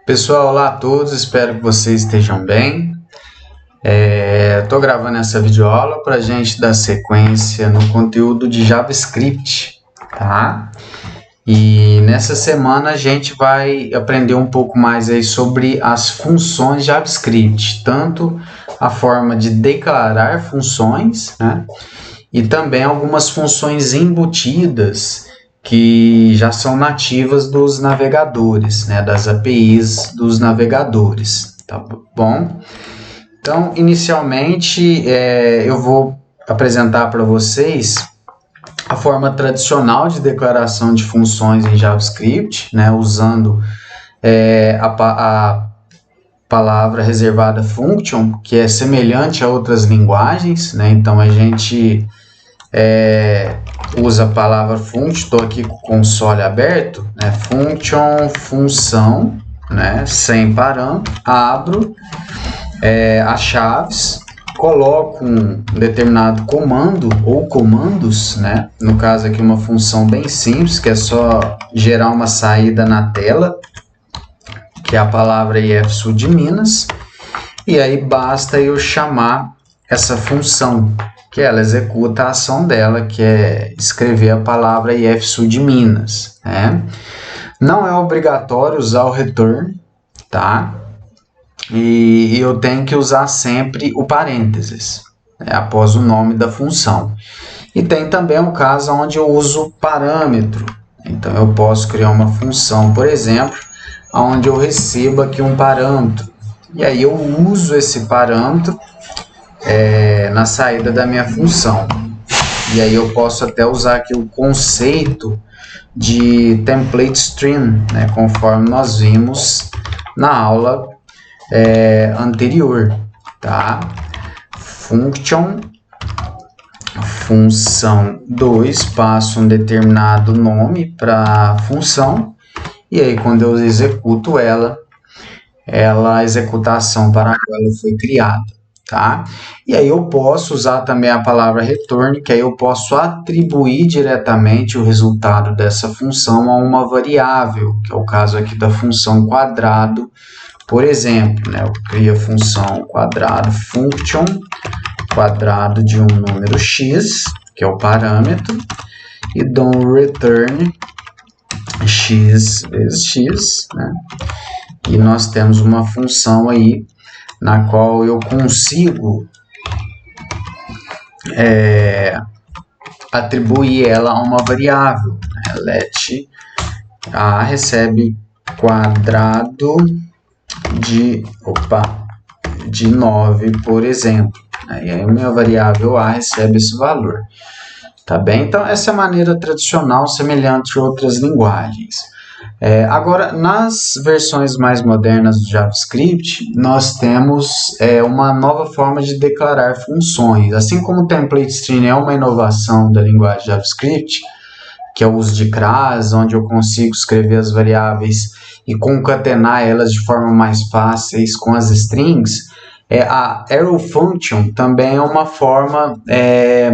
Pessoal, olá a todos, espero que vocês estejam bem. Estou gravando essa videoaula para a gente dar sequência no conteúdo de JavaScript, tá? E nessa semana a gente vai aprender um pouco mais aí sobre as funções JavaScript, tanto a forma de declarar funções, né? E também algumas funções embutidas que já são nativas dos navegadores, né, das APIs dos navegadores, tá bom? Então, inicialmente, eu vou apresentar para vocês a forma tradicional de declaração de funções em JavaScript, né, usando a palavra reservada function, que é semelhante a outras linguagens, né? Então a gente usa a palavra function, estou aqui com o console aberto, né? Function, função, né? Sem parâmetro, abro as chaves, coloco um determinado comando ou comandos, né? No caso aqui uma função bem simples, que é só gerar uma saída na tela, que é a palavra ifsul de Minas, e aí basta eu chamar essa função, que ela executa a ação dela, que é escrever a palavra ifsul de Minas, né? Não é obrigatório usar o return, tá? E eu tenho que usar sempre o parênteses, né, após o nome da função. E tem também o caso onde eu uso parâmetro. Então eu posso criar uma função, por exemplo, onde eu recebo aqui um parâmetro. E aí eu uso esse parâmetro na saída da minha função. E aí eu posso até usar aqui o conceito de template string, né, conforme nós vimos na aula anterior, tá? Function, função 2, passo um determinado nome para a função, e aí quando eu executo ela executa a ação para a qual ela foi criada, tá? E aí eu posso usar também a palavra return, que aí eu posso atribuir diretamente o resultado dessa função a uma variável, que é o caso aqui da função quadrado, por exemplo, né? Eu crio a função quadrado, function, quadrado de um número x, que é o parâmetro, e dou um return x vezes x, né? E nós temos uma função aí na qual eu consigo atribuir ela a uma variável, né? Let a recebe quadrado de 9, por exemplo. E aí a minha variável a recebe esse valor. Tá bem? Então, essa é a maneira tradicional, semelhante a outras linguagens. Agora, nas versões mais modernas do JavaScript, nós temos uma nova forma de declarar funções. Assim como o template string é uma inovação da linguagem JavaScript, que é o uso de CRAS, onde eu consigo escrever as variáveis e concatenar elas de forma mais fáceis com as strings, a arrow function também é uma forma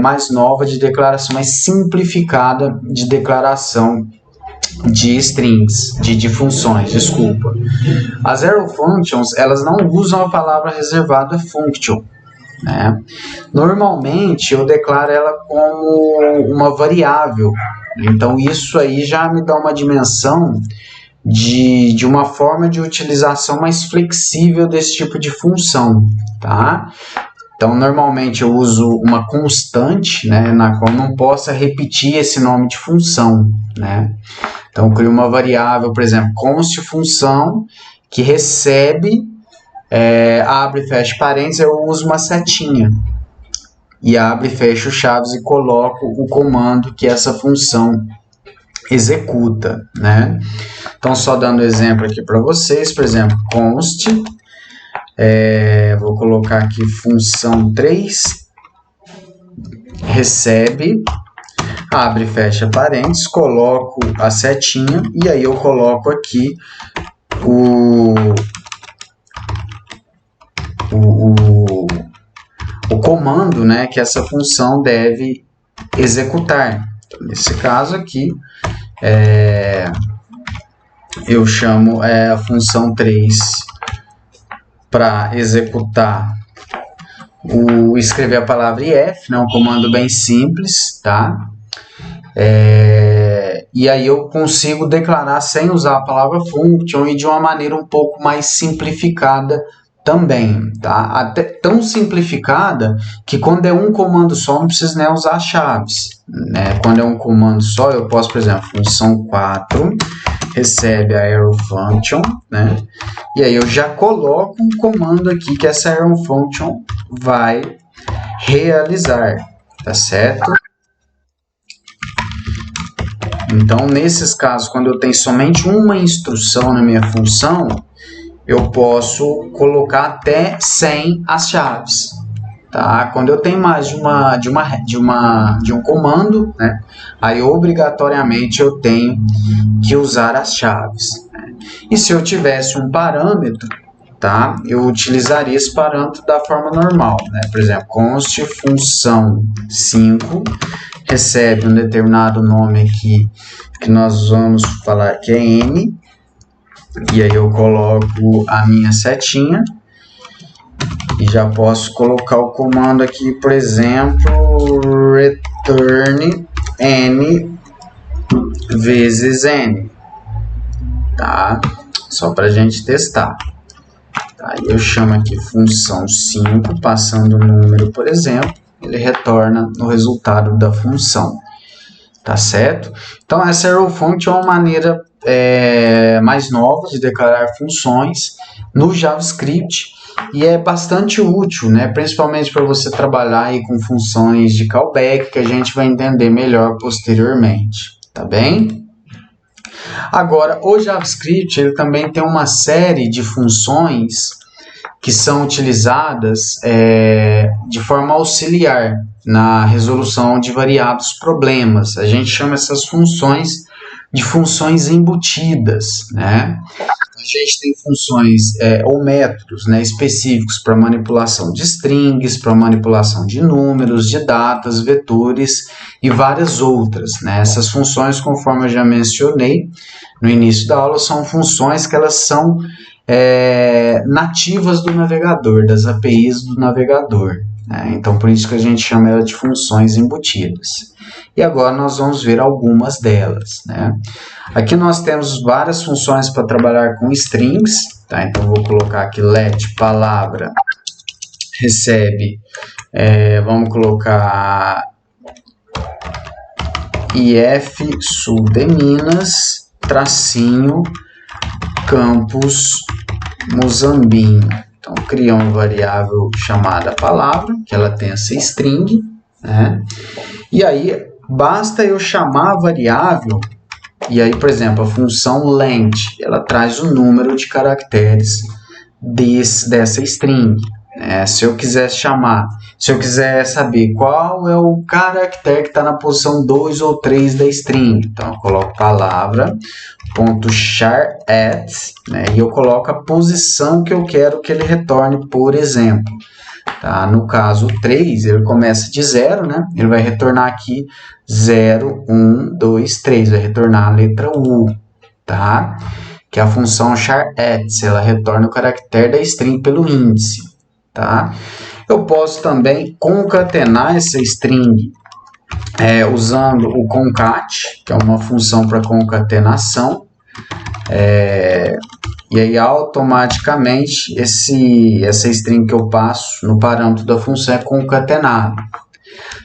mais nova de declaração, mais simplificada de declaração de strings, de funções, desculpa. As arrow functions, elas não usam a palavra reservada function, né? Normalmente eu declaro ela como uma variável, então isso aí já me dá uma dimensão de uma forma de utilização mais flexível desse tipo de função, tá? Então, normalmente eu uso uma constante, né, na qual não possa repetir esse nome de função, né? Então, eu crio uma variável, por exemplo, const função, que recebe, abre e fecha parênteses, eu uso uma setinha. E abre e fecha chaves e coloco o comando que essa função executa, né? Então, só dando exemplo aqui para vocês, por exemplo, const, vou colocar aqui função 3, recebe, abre e fecha parênteses, coloco a setinha, e aí eu coloco aqui o comando, né, que essa função deve executar. Então, nesse caso aqui, eu chamo a função 3 para executar escrever a palavra if, né? Um comando bem simples, tá? E aí eu consigo declarar sem usar a palavra function e de uma maneira um pouco mais simplificada também, tá? Até tão simplificada que quando é um comando só não preciso nem usar chaves, né? Quando é um comando só eu posso, por exemplo, função 4 recebe a arrow function, né? E aí eu já coloco um comando aqui que essa arrow function vai realizar, tá certo? Então, nesses casos, quando eu tenho somente uma instrução na minha função, eu posso colocar até 100 as chaves, tá? Quando eu tenho mais de um comando, né? Aí obrigatoriamente eu tenho que usar as chaves, né? E se eu tivesse um parâmetro, tá? Eu utilizaria esse parâmetro da forma normal, né? Por exemplo, const função 5 recebe um determinado nome aqui que nós vamos falar que é n, e aí eu coloco a minha setinha e já posso colocar o comando aqui, por exemplo, return n vezes n, tá? Só para a gente testar. Aí eu chamo aqui função 5, passando o número, por exemplo, ele retorna no resultado da função, tá certo? Então essa arrow function é uma maneira mais nova de declarar funções no JavaScript e é bastante útil, né? Principalmente para você trabalhar aí com funções de callback, que a gente vai entender melhor posteriormente, tá bem? Agora, o JavaScript ele também tem uma série de funções que são utilizadas de forma auxiliar na resolução de variados problemas. A gente chama essas funções de funções embutidas, né? A gente tem funções ou métodos, né, específicos para manipulação de strings, para manipulação de números, de datas, vetores e várias outras, né? Essas funções, conforme eu já mencionei no início da aula, são funções que elas são nativas do navegador, das APIs do navegador, né? Então, por isso que a gente chama ela de funções embutidas. E agora nós vamos ver algumas delas, né? Aqui nós temos várias funções para trabalhar com strings, tá? Então, vou colocar aqui let palavra recebe, vamos colocar if sul de Minas, tracinho, campus Muzambinho. Então, cria uma variável chamada palavra, que ela tem essa string, né? E aí, basta eu chamar a variável, e aí, por exemplo, a função length, ela traz o número de caracteres dessa string, né? Se eu quiser saber qual é o caractere que está na posição 2 ou 3 da string, então eu coloco palavra, .char@, né? E eu coloco a posição que eu quero que ele retorne, por exemplo. Tá? No caso 3, ele começa de 0, né? Ele vai retornar aqui 0, 1, 2, 3, vai retornar a letra U, tá? Que é a função char@, ela retorna o caractere da string pelo índice, tá? Eu posso também concatenar essa string usando o concat, que é uma função para concatenação, e aí automaticamente essa string que eu passo no parâmetro da função é concatenada.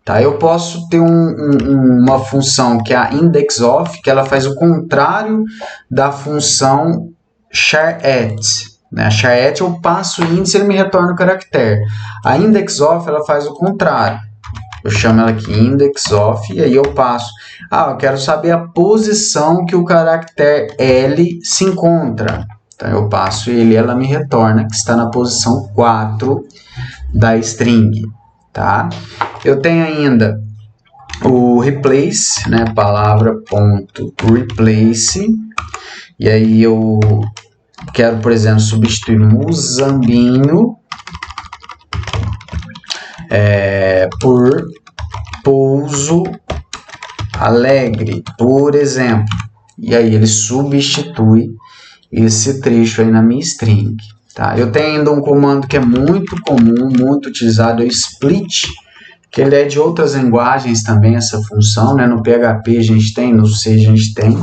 Tá? Eu posso ter uma função que é a indexOf, que ela faz o contrário da função char@. A char@ eu passo o índice e ele me retorna o caractere. A indexOf ela faz o contrário. Eu chamo ela aqui indexOf e aí eu passo. Eu quero saber a posição que o caractere L se encontra. Então eu passo ele e ela me retorna que está na posição 4 da string. Tá? Eu tenho ainda o replace, né? Palavra.replace. E aí eu quero, por exemplo, substituir Muzambinho por Pouso Alegre, por exemplo. e aí ele substitui esse trecho aí na minha string. Tá? Eu tenho ainda um comando que é muito comum, muito utilizado, é o split, que ele é de outras linguagens também, essa função, né? No PHP a gente tem, no C a gente tem,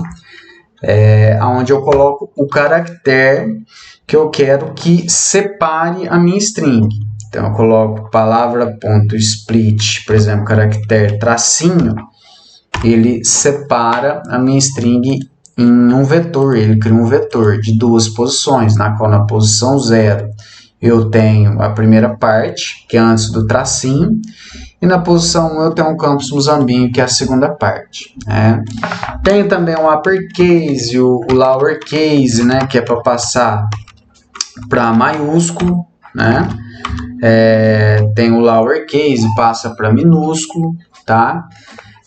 onde eu coloco o caractere que eu quero que separe a minha string. Então eu coloco palavra.split, por exemplo, caractere tracinho, ele separa a minha string em um vetor, ele cria um vetor de duas posições, na qual na posição 0 eu tenho a primeira parte, que é antes do tracinho, e na posição 1 eu tenho um campus Muzambinho, que é a segunda parte. Né? Tenho também o uppercase, o lowercase, né, que é para passar para maiúsculo, né? Tem o lowercase, passa para minúsculo, tá?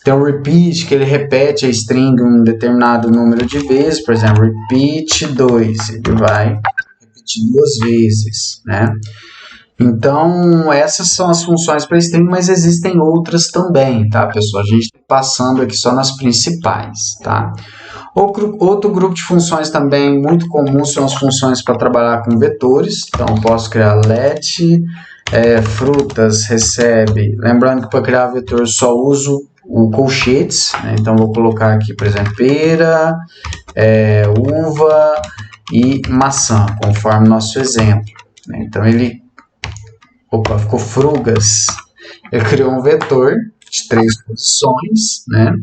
Tem o repeat, que ele repete a string um determinado número de vezes, por exemplo, repeat 2, ele vai repetir 2 vezes, né? Então, essas são as funções para string, mas existem outras também, tá, pessoal? A gente está passando aqui só nas principais, tá? Outro grupo de funções também muito comum são as funções para trabalhar com vetores. Então, eu posso criar let, frutas, recebe. Lembrando que para criar vetor eu só uso o colchetes, né? Então, vou colocar aqui, por exemplo, pera, uva e maçã, conforme nosso exemplo. Né? Então, ficou frugas. Ele criou um vetor de 3 posições, né?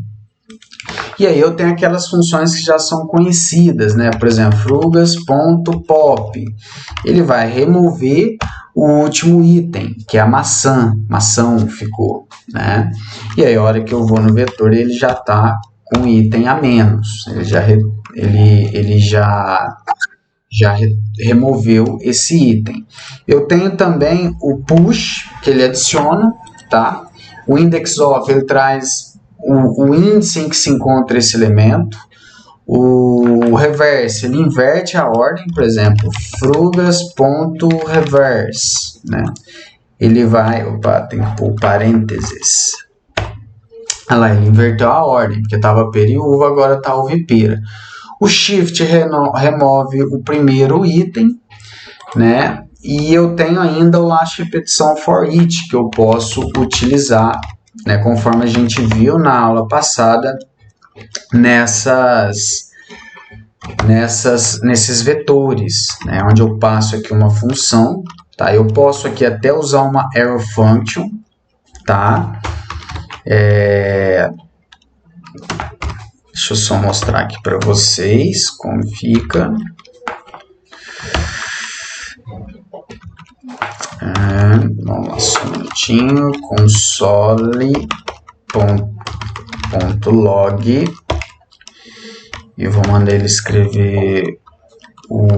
E aí eu tenho aquelas funções que já são conhecidas, né? Por exemplo, frugas.pop. Ele vai remover o último item, que é a maçã. Maçã ficou, né? E aí a hora que eu vou no vetor, ele já está com um item a menos. Ele já removeu esse item. Eu tenho também o push, que ele adiciona, tá? O index of, ele traz o índice em que se encontra esse elemento. O reverse, ele inverte a ordem, por exemplo, frugas.reverse, né? Ele vai, tem que pôr parênteses. Olha lá, ele inverteu a ordem, porque estava pera e uva, agora está uva e pera. O shift remove o primeiro item, né? E eu tenho ainda o last repetição for each, que eu posso utilizar, né, conforme a gente viu na aula passada, nesses vetores, né, onde eu passo aqui uma função, tá? Eu posso aqui até usar uma arrow function, tá? Deixa eu só mostrar aqui para vocês como fica. Vamos lá, só um minutinho. Console.log e vou mandar ele escrever o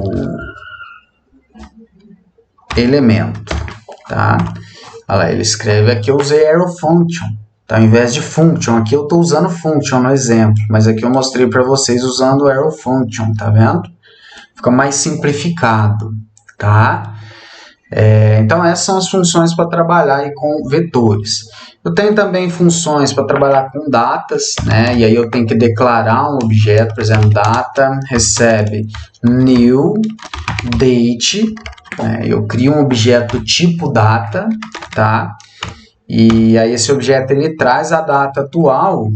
elemento, tá? Olha lá, ele escreve aqui, eu usei arrow function, tá? Ao invés de function, aqui eu estou usando function no exemplo, mas aqui eu mostrei para vocês usando arrow function, tá vendo? Fica mais simplificado, tá? Então, essas são as funções para trabalhar aí com vetores. Eu tenho também funções para trabalhar com datas, né? E aí eu tenho que declarar um objeto, por exemplo, data recebe new date, né? Eu crio um objeto tipo data, tá? E aí esse objeto ele traz a data atual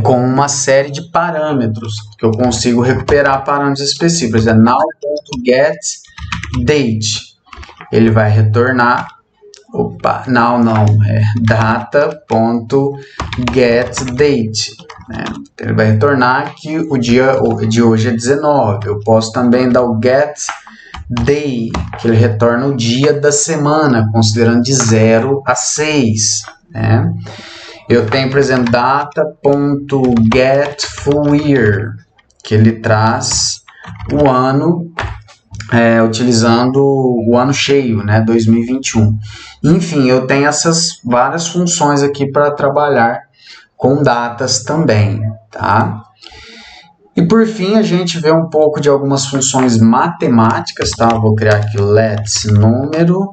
com uma série de parâmetros que eu consigo recuperar parâmetros específicos. É now.getDate. Ele vai retornar, data.getDate, né? Ele vai retornar que o dia de hoje é 19. Eu posso também dar o getDay, que ele retorna o dia da semana, considerando de 0 a 6, né? Eu tenho, por exemplo, data.getFullYear, que ele traz o ano, utilizando o ano cheio, né, 2021. Enfim, eu tenho essas várias funções aqui para trabalhar com datas também, tá? E por fim, a gente vê um pouco de algumas funções matemáticas, tá? Vou criar aqui o let número,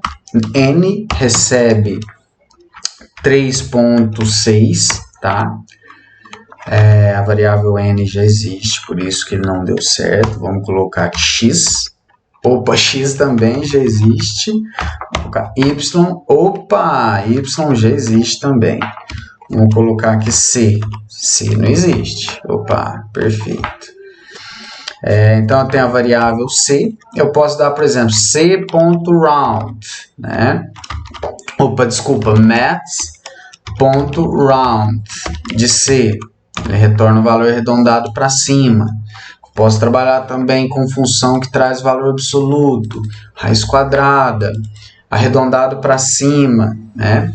n recebe 3.6, tá? A variável n já existe, por isso que ele não deu certo. Vamos colocar aqui x. Opa, x também já existe. Vamos colocar y. Opa, y já existe também. Vamos colocar aqui c. C não existe. Opa, perfeito. Então, eu tenho a variável c. Eu posso dar, por exemplo, c.round, né? Opa, desculpa, maths.round de c. Ele retorna o valor arredondado para cima. Posso trabalhar também com função que traz valor absoluto, raiz quadrada, arredondado para cima, né?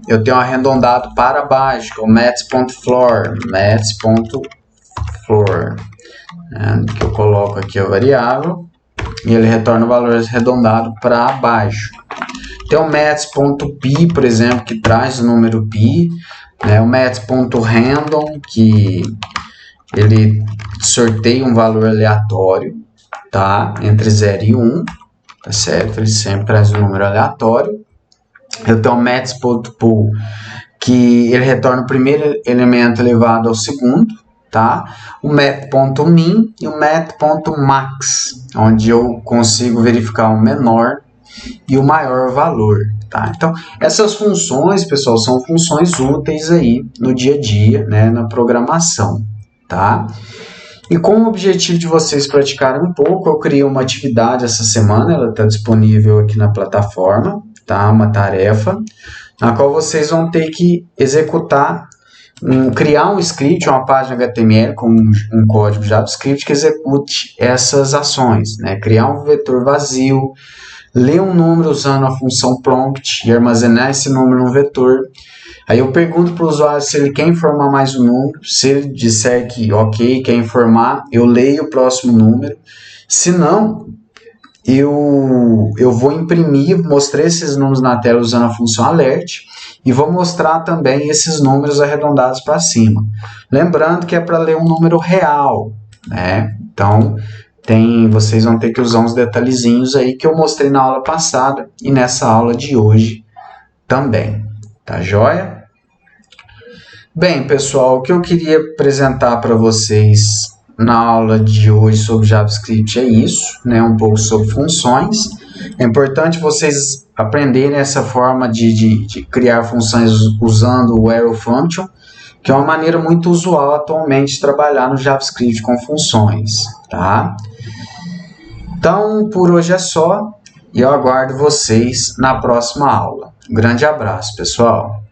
Eu tenho arredondado para baixo, que é o maths.floor, né? Que eu coloco aqui a variável e ele retorna o valor arredondado para baixo. Tem o maths.pi, por exemplo, que traz o número pi, né? O maths.random, que ele sorteia um valor aleatório, tá? Entre 0 e 1, tá certo? Ele sempre traz um número aleatório. Eu tenho o maths.pool, que ele retorna o primeiro elemento elevado ao segundo, tá? O math.min e o math.max, onde eu consigo verificar o menor e o maior valor, tá? Então, essas funções, pessoal, são funções úteis aí no dia a dia, né, na programação, tá? E com o objetivo de vocês praticarem um pouco, eu criei uma atividade essa semana, ela está disponível aqui na plataforma, tá? Uma tarefa, na qual vocês vão ter que executar, criar um script, uma página HTML com um código JavaScript que execute essas ações, né? Criar um vetor vazio, ler um número usando a função prompt e armazenar esse número no vetor. Aí eu pergunto para o usuário se ele quer informar mais um número. Se ele disser que ok, quer informar, eu leio o próximo número. Se não, eu vou imprimir, mostrar esses números na tela usando a função alert e vou mostrar também esses números arredondados para cima. Lembrando que é para ler um número real, né? Então, vocês vão ter que usar uns detalhezinhos aí que eu mostrei na aula passada e nessa aula de hoje também. Tá joia? Bem, pessoal, o que eu queria apresentar para vocês na aula de hoje sobre JavaScript é isso, né? Um pouco sobre funções. É importante vocês aprenderem essa forma de criar funções usando o arrow function, que é uma maneira muito usual atualmente de trabalhar no JavaScript com funções, tá? Então, por hoje é só e eu aguardo vocês na próxima aula. Um grande abraço, pessoal!